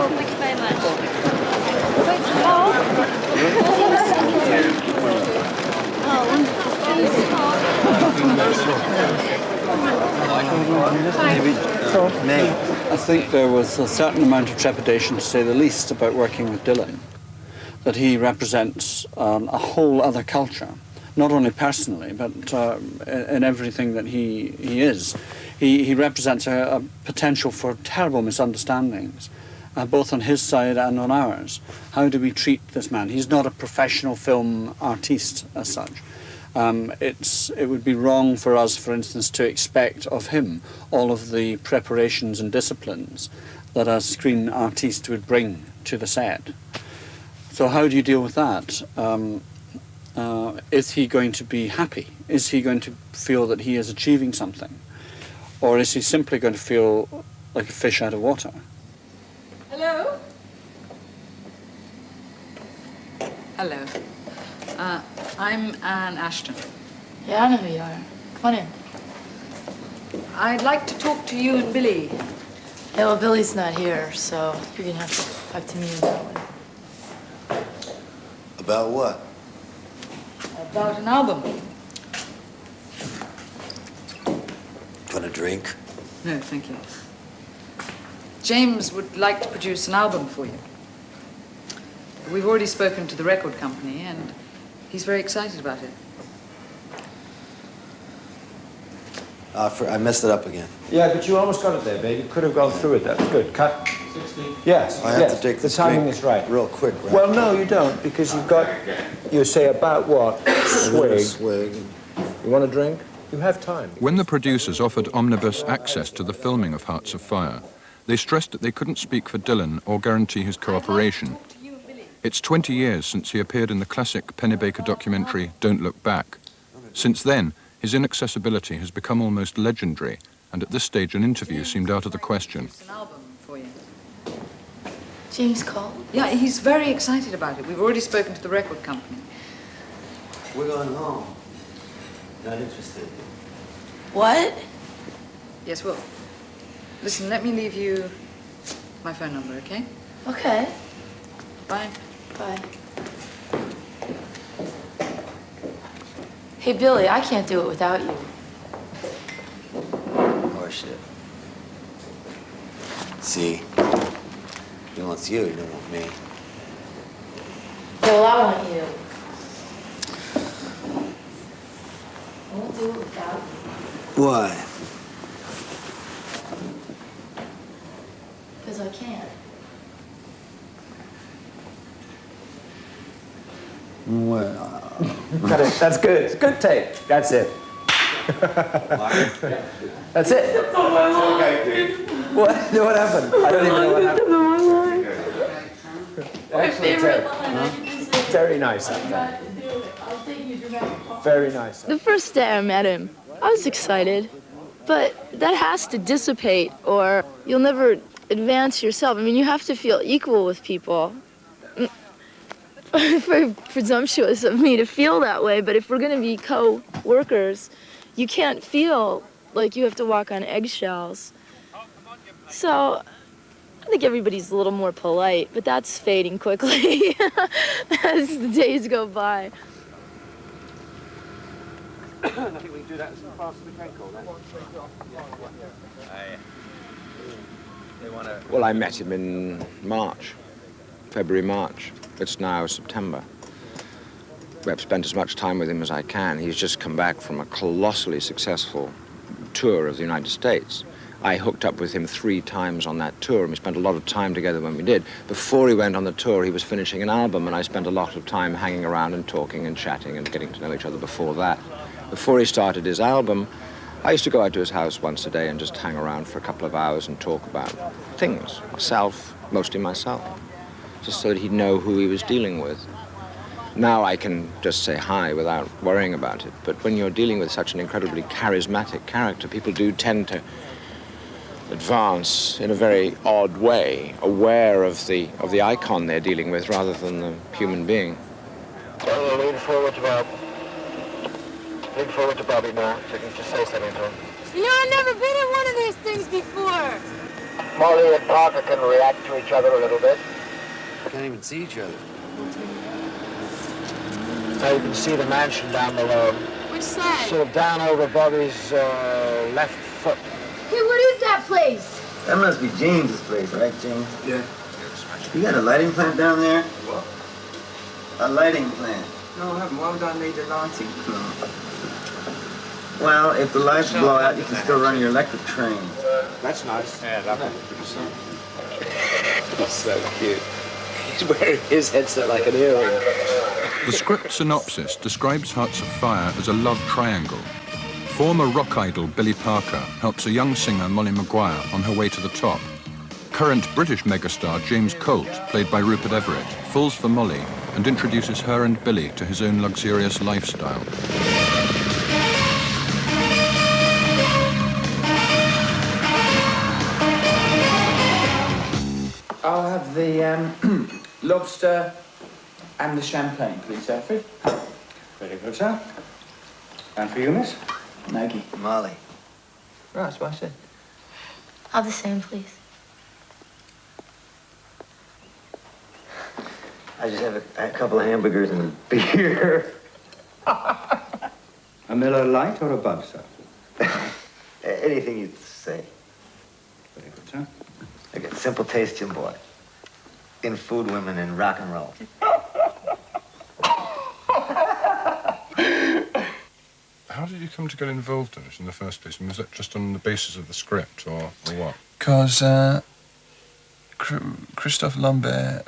Oh, thank you very much. I think there was a certain amount of trepidation, to say the least, about working with Dylan, that he represents a whole other culture, not only personally, but in everything that he is. He represents a potential for terrible misunderstandings, both on his side and on ours. How do we treat this man? He's not a professional film artiste as such. It would be wrong for us, for instance, to expect of him all of the preparations and disciplines that a screen artiste would bring to the set. So how do you deal with that? Is he going to be happy? Is he going to feel that he is achieving something? Or is he simply going to feel like a fish out of water? Hello? Hello. I'm Anne Ashton. Yeah, I know who you are. Come on in. I'd like to talk to you and Billy. Yeah, well, Billy's not here, so you're gonna have to talk to me about one. About what? About an album. Want a drink? No, thank you. James would like to produce an album for you. We've already spoken to the record company, and he's very excited about it. I messed it up again. Yeah, but you almost got it there, babe. You could have gone through it. That's good. Cut. 16. Yes. I have to take the timing is right. Real quick, right? Well, no, you don't, because you've got. You say about what? Swig. Swig. You want a drink? You have time. When the producers offered Omnibus access to the filming of Hearts of Fire, they stressed that they couldn't speak for Dylan or guarantee his cooperation. It's 20 years since he appeared in the classic Pennebaker documentary Don't Look Back. Since then, his inaccessibility has become almost legendary, and at this stage an interview seemed out of the question. An album for you. James called? Yeah, he's very excited about it. We've already spoken to the record company. We're going home. Not interested. What? Yes, well, listen, let me leave you my phone number, okay? Okay. Bye. Bye. Hey, Billy, I can't do it without you. Oh, shit. See, he wants you, he don't want me. Well, I want you. I won't do it without you. Why? Because I can't. Well, Got it. That's good. It's a good take. That's it. That's it. What? What happened? I don't even know what happened. My favorite line. I can just say, Very nice. I'll take you to Very nice. The first day I met him, I was excited, but that has to dissipate or you'll never advance yourself. I mean, you have to feel equal with people. Very presumptuous of me to feel that way, but if we're going to be co-workers, you can't feel like you have to walk on eggshells. So I think everybody's a little more polite, but that's fading quickly as the days go by. I think we can do that as fast as we can, call that. Well, I met him in March, February, March. It's now September. I've spent as much time with him as I can. He's just come back from a colossally successful tour of the United States. I hooked up with him 3 times on that tour, and we spent a lot of time together when we did. Before he went on the tour, he was finishing an album, and I spent a lot of time hanging around and talking and chatting and getting to know each other before that. Before he started his album, I used to go out to his house once a day and just hang around for a couple of hours and talk about things, myself, mostly myself, just so that he'd know who he was dealing with. Now I can just say hi without worrying about it, but when you're dealing with such an incredibly charismatic character, people do tend to advance in a very odd way, aware of the icon they're dealing with rather than the human being. Well, lean forward to Bobby now, so you can just say something to him. You know, I've never been in one of these things before. Molly and Parker can react to each other a little bit. Can't even see each other. Now you can see the mansion down below. Which side? Sort of down over Bobby's left foot. Hey, what is that place? That must be James's place, right, James? Yeah. You got a lighting plant down there? What? A lighting plant. No, I haven't. Why would I need a lighting? Well, if the lights blow out, you can still run your electric train. That's nice. Yeah, lovely. He's so cute. He's wearing his headset like an earring. The script synopsis describes Hearts of Fire as a love triangle. Former rock idol Billy Parker helps a young singer, Molly Maguire, on her way to the top. Current British megastar James Colt, played by Rupert Everett, falls for Molly and introduces her and Billy to his own luxurious lifestyle. I'll have the lobster and the champagne, please, Alfred. Very good, sir. And for you, miss? Maggie. Molly. Right, that's what I said. I'll the same, please. I just have a couple of hamburgers and a beer. A Miller Lite or above, sir? Anything you say. Very good, sir. I got simple taste, Jim Boy. In food, women, and rock and roll. How did you come to get involved in it in the first place? And was that just on the basis of the script, or what? Because Christophe Lambert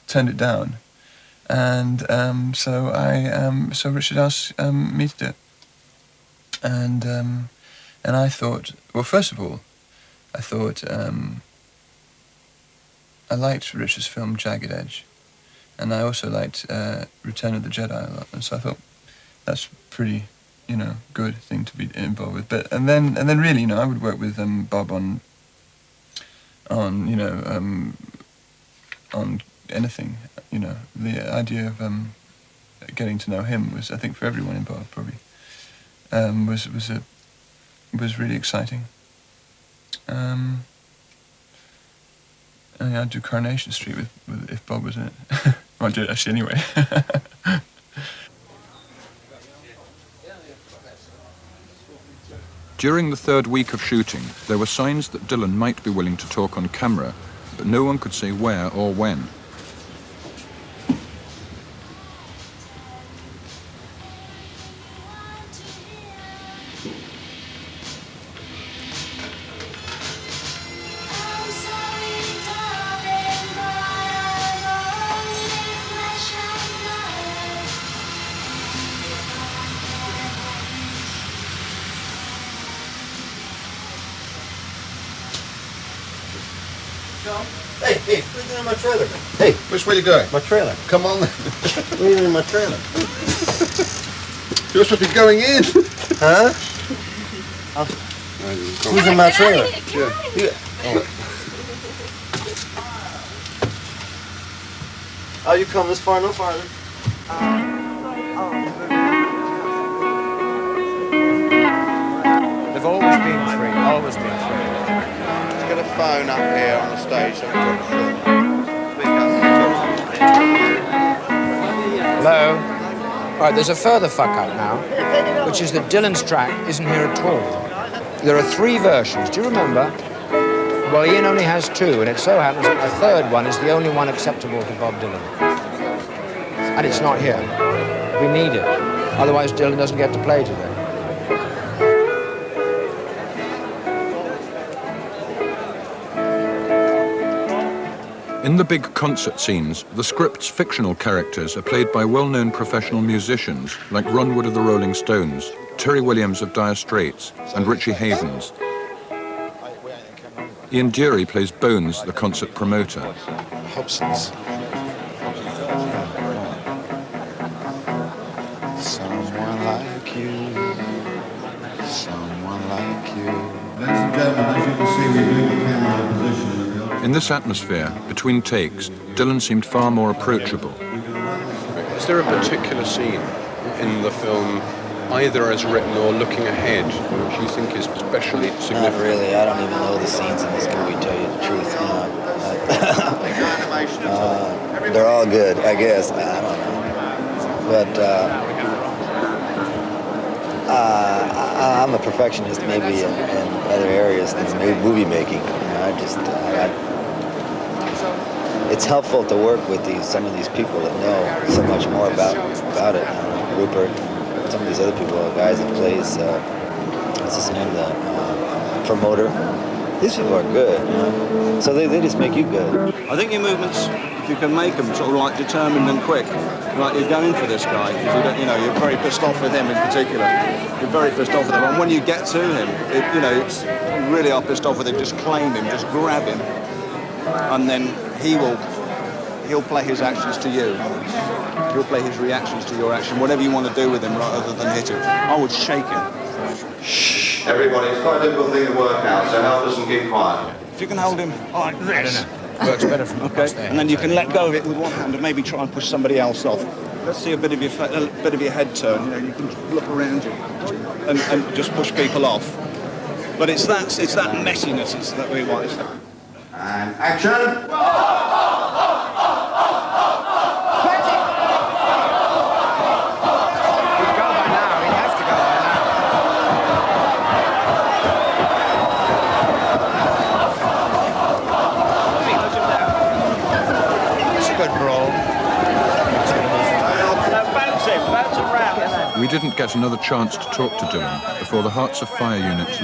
turned it down, and so Richard asked me to do it, and I thought, well, first of all, I thought I liked Richard's film Jagged Edge, and I also liked Return of the Jedi a lot, and so I thought that's pretty, good thing to be involved with. But and then really, I would work with Bob on anything. The idea of getting to know him was, I think, for everyone involved, probably was really exciting. I'd do Coronation Street with if Bob was in it. Well, I'd do it actually anyway. During the third week of shooting, there were signs that Dylan might be willing to talk on camera, but no one could say where or when. Hey, what are you doing in my trailer? Hey, Which way are you going? my trailer. Come on then. What are you doing in my trailer? You're supposed to be going in. Huh? Who's in my trailer? Oh, you come this far, no farther. They've always been free, always been free. Let's get a phone up here on the stage so we can Hello? All right, there's a further fuck-up now, which is that Dylan's track isn't here at all. There are 3 versions, do you remember? Well, Ian only has 2, and it so happens that the third one is the only one acceptable to Bob Dylan. And it's not here. We need it. Otherwise, Dylan doesn't get to play today. In the big concert scenes, the script's fictional characters are played by well-known professional musicians like Ron Wood of the Rolling Stones, Terry Williams of Dire Straits, and Richie Havens. Ian Dury plays Bones, the concert promoter. Hobson's. Someone like you. Someone like you. Ladies and gentlemen, as you can see, we move the camera in position. In this atmosphere, between takes, Dylan seemed far more approachable. Is there a particular scene in the film either as written or looking ahead, which you think is especially significant? Not really. I don't even know the scenes in this movie, to tell you the truth. They're all good, I guess. I don't know. But I'm a perfectionist maybe in other areas than movie making. It's helpful to work with some of these people that know so much more about it. Rupert, some of these other people, guys that plays, what's his name, the promoter. These people are good, so they just make you good. I think your movements, if you can make them sort of like determined and quick, like you're going for this guy, because you don't, you're very pissed off with him in particular. You're very pissed off with him, and when you get to him, it's really are pissed off with him. Just claim him, just grab him, and then he'll play his actions to you. He'll play his reactions to your action, whatever you want to do with him, rather than hit him. I would shake him. Shh. Everybody, it's quite a difficult thing to work out, so help us and keep quiet. If you can hold him like this. Works better from okay, and then you can let go of it with one hand and maybe try and push somebody else off. Let's see a bit of your head turn. You can look around you and just push people off. But it's that messiness that we want. And action! We didn't get another chance to talk to Dylan before the Hearts of Fire units.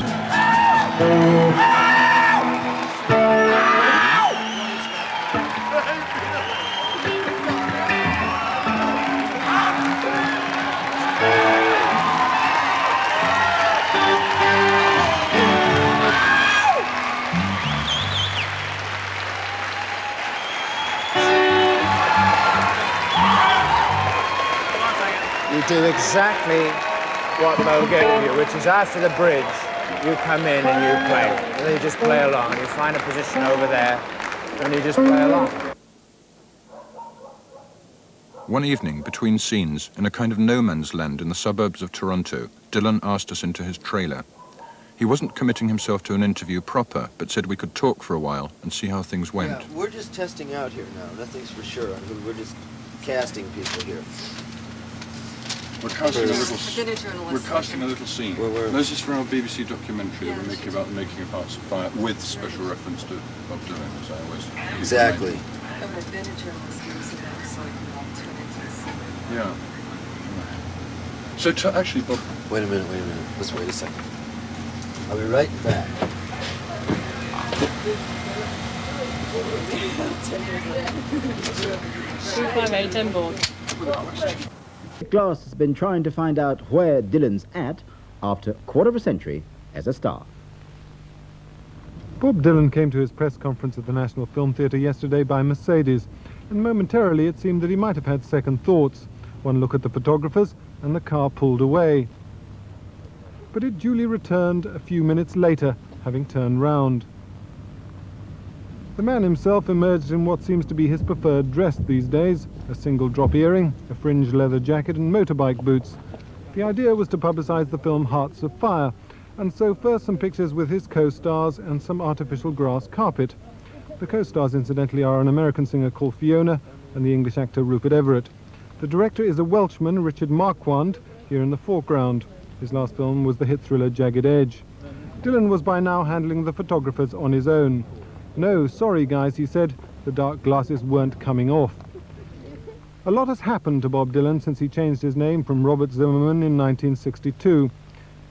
You do exactly what Mo gave you, which is after the bridge, you come in and you play. And then you just play along. You find a position over there, and you just play along. One evening, between scenes, in a kind of no-man's land in the suburbs of Toronto, Dylan asked us into his trailer. He wasn't committing himself to an interview proper, but said we could talk for a while and see how things went. Yeah, we're just testing out here now. Nothing's for sure. We're just casting people here. We're casting a little scene. This is for our BBC documentary that we're making about the making of Hearts of Fire, with special reference to Bob Dylan, as I always. Exactly. Yeah. So actually, Bob. Wait a minute. Let's wait a second. I'll be right back. Glass has been trying to find out where Dylan's at after a quarter of a century as a star. Bob Dylan came to his press conference at the National Film Theatre yesterday by Mercedes, and momentarily it seemed that he might have had second thoughts. One look at the photographers and the car pulled away. But it duly returned a few minutes later, having turned round. The man himself emerged in what seems to be his preferred dress these days, a single drop earring, a fringed leather jacket and motorbike boots. The idea was to publicise the film Hearts of Fire, and so first some pictures with his co-stars and some artificial grass carpet. The co-stars, incidentally, are an American singer called Fiona and the English actor Rupert Everett. The director is a Welshman, Richard Marquand, here in the foreground. His last film was the hit thriller Jagged Edge. Dylan was by now handling the photographers on his own. "No, sorry guys," he said, the dark glasses weren't coming off. A lot has happened to Bob Dylan since he changed his name from Robert Zimmerman in 1962.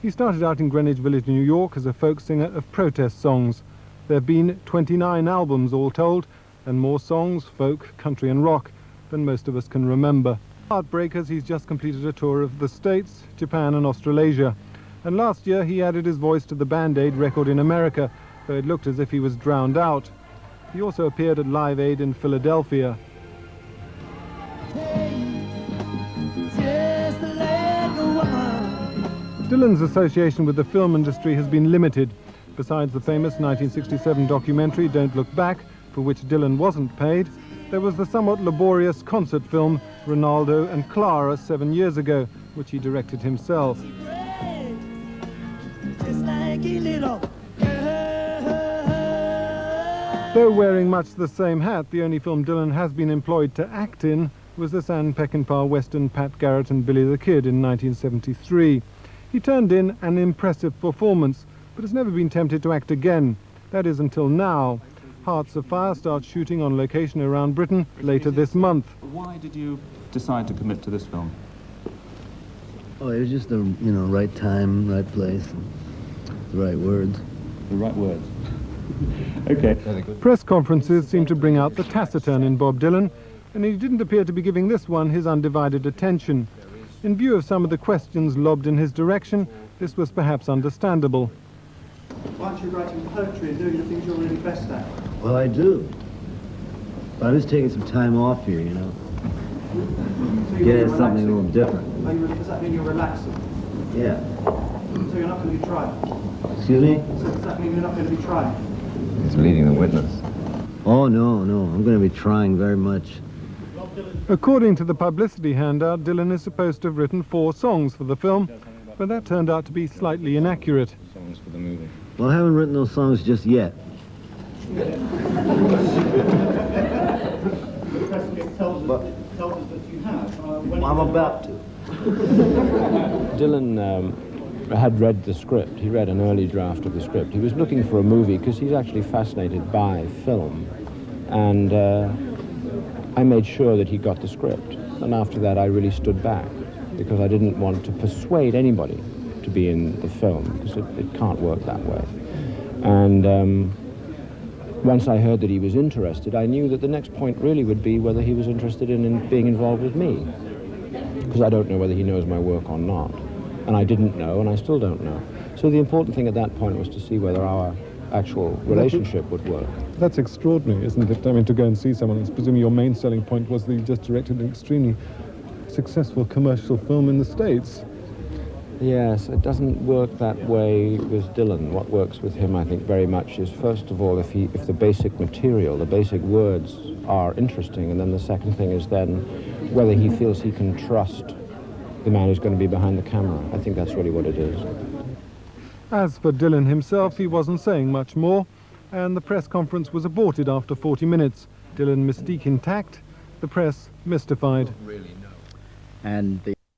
He started out in Greenwich Village, New York as a folk singer of protest songs. There have been 29 albums all told, and more songs, folk, country and rock, than most of us can remember. Heartbreakers, he's just completed a tour of the States, Japan and Australasia. And last year he added his voice to the Band-Aid record in America, though it looked as if he was drowned out. He also appeared at Live Aid in Philadelphia. Dylan's association with the film industry has been limited. Besides the famous 1967 documentary Don't Look Back, for which Dylan wasn't paid, there was the somewhat laborious concert film Ronaldo and Clara 7 years ago, which he directed himself. Though wearing much the same hat, the only film Dylan has been employed to act in was the Sam Peckinpah western Pat Garrett and Billy the Kid in 1973. He turned in an impressive performance, but has never been tempted to act again. That is until now. Hearts of Fire starts shooting on location around Britain later this month. Why did you decide to commit to this film? Oh, it was just the right time, right place, the right words. The right words. Okay. Press conferences seem to bring out the taciturn in Bob Dylan, and he didn't appear to be giving this one his undivided attention. In view of some of the questions lobbed in his direction, this was perhaps understandable. Why aren't you writing poetry and doing the things you're really best at? Well, I do. But I'm just taking some time off here, So Get at something a little different. Does that mean you're relaxing? Yeah. So you're not going to be trying? Excuse me? So does that mean you're not going to be trying? He's leading the witness. Oh, no. I'm going to be trying very much. According to the publicity handout, Dylan is supposed to have written 4 songs for the film, but that turned out to be slightly inaccurate. Songs for the movie. Well, I haven't written those songs just yet. Tells us that you have. I'm about to. Dylan had read the script. He read an early draft of the script. He was looking for a movie because he's actually fascinated by film. And I made sure that he got the script. And after that, I really stood back because I didn't want to persuade anybody to be in the film because it can't work that way. And once I heard that he was interested, I knew that the next point really would be whether he was interested in being involved with me. Because I don't know whether he knows my work or not. And I didn't know, and I still don't know. So the important thing at that point was to see whether our actual relationship would work. That's extraordinary, isn't it? I mean, to go and see someone, presumably your main selling point was that you just directed an extremely successful commercial film in the States. Yes, it doesn't work that way with Dylan. What works with him, I think, very much is, first of all, if the basic material, the basic words are interesting, and then the second thing is then whether he feels he can trust the man who's going to be behind the camera. I think that's really what it is. As for Dylan himself, he wasn't saying much more, and the press conference was aborted after 40 minutes. Dylan mystique intact, the press mystified. And the